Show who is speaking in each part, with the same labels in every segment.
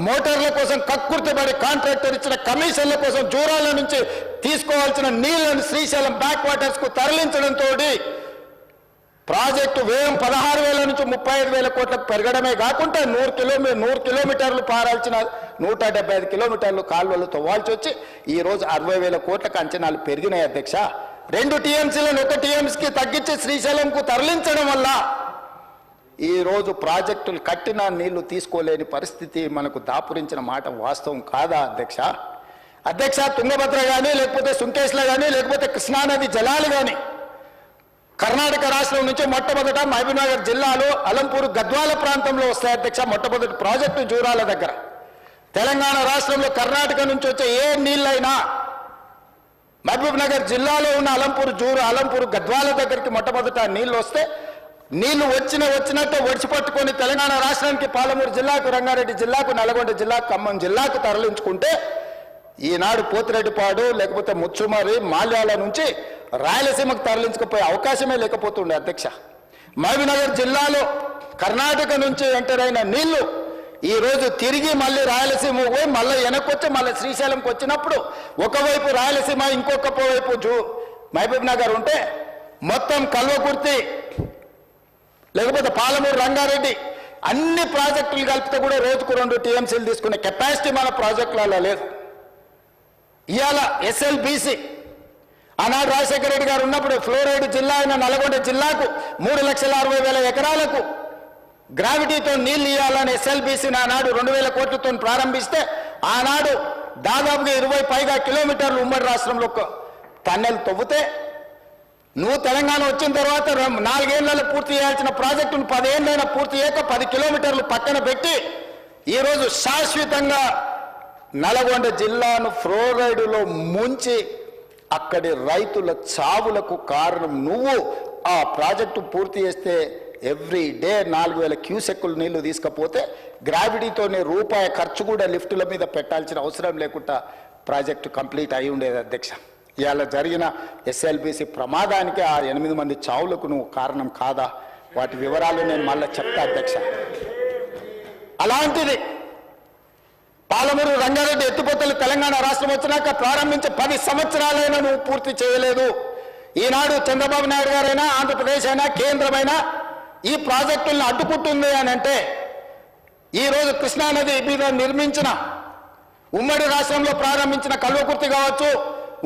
Speaker 1: మోటార్ల కోసం కక్కుర్తిపడి కాంట్రాక్టర్ ఇచ్చిన కమిషన్ల కోసం జూరాల నుంచి తీసుకోవాల్సిన నీళ్లను శ్రీశైలం బ్యాక్ వాటర్స్ కు తరలించడంతో ప్రాజెక్టు వ్యయం 16,000 నుంచి 35,000 కోట్లకు పెరగడమే కాకుండా 100 కిలోమీటర్లు పారాల్సిన 175 కిలోమీటర్లు కాలువలు తవ్వాల్సి వచ్చి ఈ రోజు 60,000 కోట్లకు అంచనాలు పెరిగినాయి అధ్యక్ష. 2 టీఎంసీలను 1 టీఎంసీకి తగ్గించి శ్రీశైలంకు తరలించడం వల్ల ఈ రోజు ప్రాజెక్టులు కట్టిన నీళ్లు తీసుకోలేని పరిస్థితి మనకు దాపురించిన మాట వాస్తవం కాదా అధ్యక్ష? అధ్యక్ష, తుంగభద్ర కానీ లేకపోతే సుంకేశ్ల కానీ లేకపోతే కృష్ణానది జలాలు కానీ కర్ణాటక రాష్ట్రం నుంచి మొట్టమొదట మహబూబ్నగర్ జిల్లాలో అలంపూర్ గద్వాల ప్రాంతంలో వస్తాయి అధ్యక్ష. మొట్టమొదటి ప్రాజెక్టు జూరాల దగ్గర. తెలంగాణ రాష్ట్రంలో కర్ణాటక నుంచి వచ్చే ఏ నీళ్ళైనా మహబూబ్నగర్ జిల్లాలో ఉన్న అలంపూర్ గద్వాల దగ్గరికి మొట్టమొదట నీళ్లు వస్తే నీళ్లు వచ్చినట్టు ఒడిచిపట్టుకొని తెలంగాణ రాష్ట్రానికి పాలమూరు జిల్లాకు, రంగారెడ్డి జిల్లాకు, నల్గొండ జిల్లాకు, ఖమ్మం జిల్లాకు తరలించుకుంటే ఈనాడు పోతిరెడ్డిపాడు లేకపోతే ముచ్చుమరి మాల్యాల నుంచి రాయలసీమకు తరలించకపోయే అవకాశమే లేకపోతుండే అధ్యక్ష. మహబూబ్నగర్ జిల్లాలో కర్ణాటక నుంచి ఎంటర్ అయిన నీళ్లు ఈ రోజు తిరిగి మళ్ళీ రాయలసీమ పోయి మళ్ళీ వెనక్కొచ్చి మళ్ళీ శ్రీశైలంకి వచ్చినప్పుడు ఒకవైపు రాయలసీమ ఇంకొక వైపు మహబూబ్నగర్ ఉంటే మొత్తం కల్వకుర్తి లేకపోతే పాలమూరు, రంగారెడ్డి అన్ని ప్రాజెక్టులు కలిపితే కూడా రోజుకు 2 టీఎంసీలు తీసుకునే కెపాసిటీ మన ప్రాజెక్టులలో లేదు. ఇవాళ ఎస్ఎల్బీసీ ఆనాడు రాజశేఖర రెడ్డి గారు ఉన్నప్పుడు ఫ్లోరైడ్ జిల్లా అయిన నల్గొండ జిల్లాకు 3,60,000 ఎకరాలకు గ్రావిటీతో నీళ్లు ఇవ్వాలని ఎస్ఎల్బీసీని ఆనాడు 2,000 కోట్లతో ప్రారంభిస్తే ఆనాడు దాదాపుగా 20 పైగా కిలోమీటర్లు ఉమ్మడి రాష్ట్రంలో టన్నెల్ తవ్వుతే నువ్వు తెలంగాణ వచ్చిన తర్వాత 4 ఏళ్లలో పూర్తి చేయాల్సిన ప్రాజెక్టును 10 ఏళ్ళైనా పూర్తి చేయక 10 కిలోమీటర్లు పక్కన పెట్టి ఈరోజు శాశ్వతంగా నల్గొండ జిల్లాను ఫ్లోరైడ్లో ముంచి అక్కడి రైతుల చావులకు కారణం నువ్వు. ఆ ప్రాజెక్టు పూర్తి చేస్తే ఎవ్రీ డే 4,000 క్యూసెక్కులు నీళ్లు తీసుకపోతే గ్రావిటీతోనే రూపాయి ఖర్చు కూడా లిఫ్టుల మీద పెట్టాల్సిన అవసరం లేకుండా ప్రాజెక్టు కంప్లీట్ అయి ఉండేది అధ్యక్ష. ఇవాళ జరిగిన ఎస్ఎల్బీసీ ప్రమాదానికి ఆ 8 మంది చావులకు నువ్వు కారణం కాదా? వాటి వివరాలు నేను మళ్ళీ చెప్తా అధ్యక్ష. అలాంటిది పాలమూరు, రంగారెడ్డి ఎత్తిపోతలు తెలంగాణ రాష్ట్రం వచ్చినాక ప్రారంభించి 10 సంవత్సరాలైనా నువ్వు పూర్తి చేయలేదు. ఈనాడు చంద్రబాబు నాయుడు గారైనా ఆంధ్రప్రదేశ్ అయినా కేంద్రమైనా ఈ ప్రాజెక్టులను అడ్డుకుంటుంది అని అంటే ఈరోజు కృష్ణానది మీద నిర్మించిన ఉమ్మడి రాష్ట్రంలో ప్రారంభించిన కల్వకుర్తి కావచ్చు,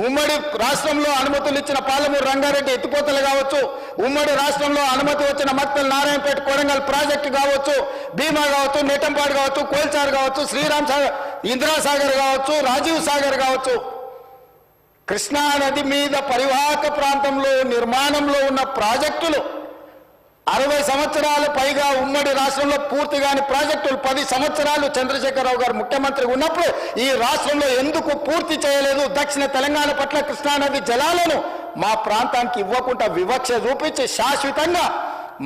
Speaker 1: ఉమ్మడి రాష్ట్రంలో అనుమతులు ఇచ్చిన పాలమూరు, రంగారెడ్డి ఎత్తిపోతలు కావచ్చు, ఉమ్మడి రాష్ట్రంలో అనుమతి వచ్చిన మక్తల్, నారాయణపేట, కొడంగల్ ప్రాజెక్టు కావచ్చు, భీమా కావచ్చు, నెట్టంపాడు కావచ్చు, కోల్చార్ కావచ్చు, శ్రీరామ్ సాగర్, ఇందిరాసాగర్ కావచ్చు, రాజీవ్ సాగర్ కావచ్చు, కృష్ణానది మీద పరివాహక ప్రాంతంలో నిర్మాణంలో ఉన్న ప్రాజెక్టులు 60 సంవత్సరాలు పైగా ఉమ్మడి రాష్ట్రంలో పూర్తి కాని ప్రాజెక్టులు 10 సంవత్సరాలు చంద్రశేఖరరావు గారు ముఖ్యమంత్రి ఉన్నప్పుడు ఈ రాష్ట్రంలో ఎందుకు పూర్తి చేయలేదు? దక్షిణ తెలంగాణ పట్ల కృష్ణానది జలాలను మా ప్రాంతానికి ఇవ్వకుండా వివక్ష చూపించి శాశ్వతంగా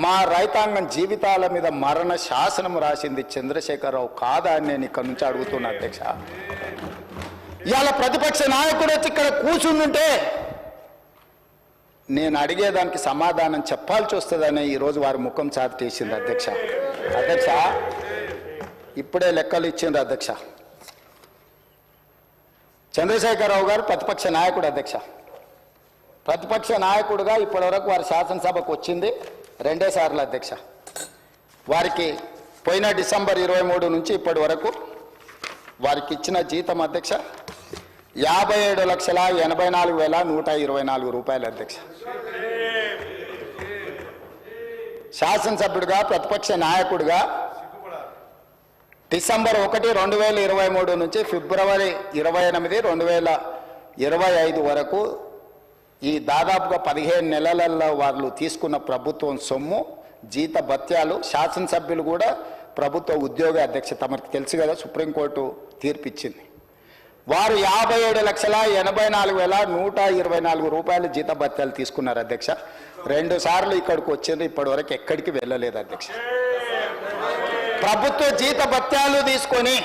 Speaker 1: మా రైతాంగం జీవితాల మీద మరణ శాసనం రాసింది చంద్రశేఖరరావు కాదా అని నేను ఇక్కడ నుంచి అడుగుతున్నా అధ్యక్ష. ఇవాళ ప్రతిపక్ష నాయకుడు వచ్చి ఇక్కడ కూర్చుంటుంటే నేను అడిగేదానికి సమాధానం చెప్పాల్సి వస్తుందని ఈరోజు వారి ముఖం చాటేసింది అధ్యక్ష. అధ్యక్ష, ఇప్పుడే లెక్కలు ఇచ్చిండ్రు అధ్యక్ష. చంద్రశేఖరరావు గారు ప్రతిపక్ష నాయకుడు అధ్యక్ష. ప్రతిపక్ష నాయకుడుగా ఇప్పటివరకు వారి శాసనసభకు వచ్చింది 2 సార్లు అధ్యక్ష. వారికి పోయిన డిసెంబర్ 23 నుంచి ఇప్పటి వరకు వారికి ఇచ్చిన జీతం అధ్యక్ష 57,84,124 రూపాయలు అధ్యక్ష. శాసనసభ్యుడిగా ప్రతిపక్ష నాయకుడిగా డిసెంబర్ 1, 2023 నుంచి ఫిబ్రవరి 28, 2025 వరకు ఈ దాదాపుగా 15 నెలలలో వాళ్ళు తీసుకున్న ప్రభుత్వం సొమ్ము, జీత భత్యాలు, శాసనసభ్యులు కూడా ప్రభుత్వ ఉద్యోగ అధ్యక్ష తమకు తెలుసు కదా, సుప్రీంకోర్టు తీర్పిచ్చింది. వారు 57,84,124 రూపాయలు జీత భత్యాలు తీసుకున్నారు అధ్యక్ష. 2 సార్లు ఇక్కడికి వచ్చిండ్రు, ఇప్పటి వరకు ఎక్కడికి వెళ్ళలేదు అధ్యక్ష. ప్రభుత్వ జీత భత్యాలు తీసుకొని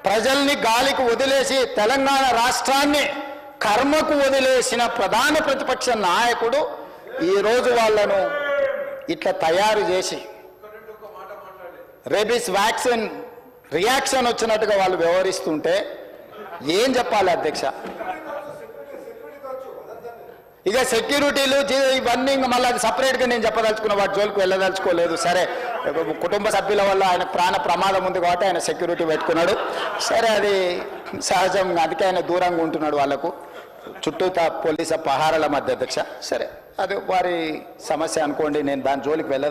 Speaker 1: ప్రజల్ని గాలికి వదిలేసి తెలంగాణ రాష్ట్రాన్ని కర్మకు వదిలేసిన ప్రధాన ప్రతిపక్ష నాయకుడు ఈరోజు వాళ్ళను ఇట్లా తయారు చేసి రేబీస్ వ్యాక్సిన్ రియాక్షన్ వచ్చినట్టుగా వాళ్ళు వ్యవహరిస్తుంటే ఏం చెప్పాలి అధ్యక్ష? ఇక సెక్యూరిటీలు ఇవన్నీ ఇంకా మళ్ళీ అది సపరేట్గా నేను చెప్పదలుచుకున్న వాటి జోలికి వెళ్ళదలుచుకోలేదు. సరే, కుటుంబ సభ్యుల వల్ల ఆయన ప్రాణ ప్రమాదం ఉంది కాబట్టి ఆయన సెక్యూరిటీ పెట్టుకున్నాడు. సరే, అది సహజం, అందుకే ఆయన దూరంగా ఉంటున్నాడు వాళ్ళకు చుట్టూ పోలీసు పహారాల మధ్య అధ్యక్ష. సరే, అది వారి సమస్య అనుకోండి, నేను దాని జోలికి వెళ్ళదు.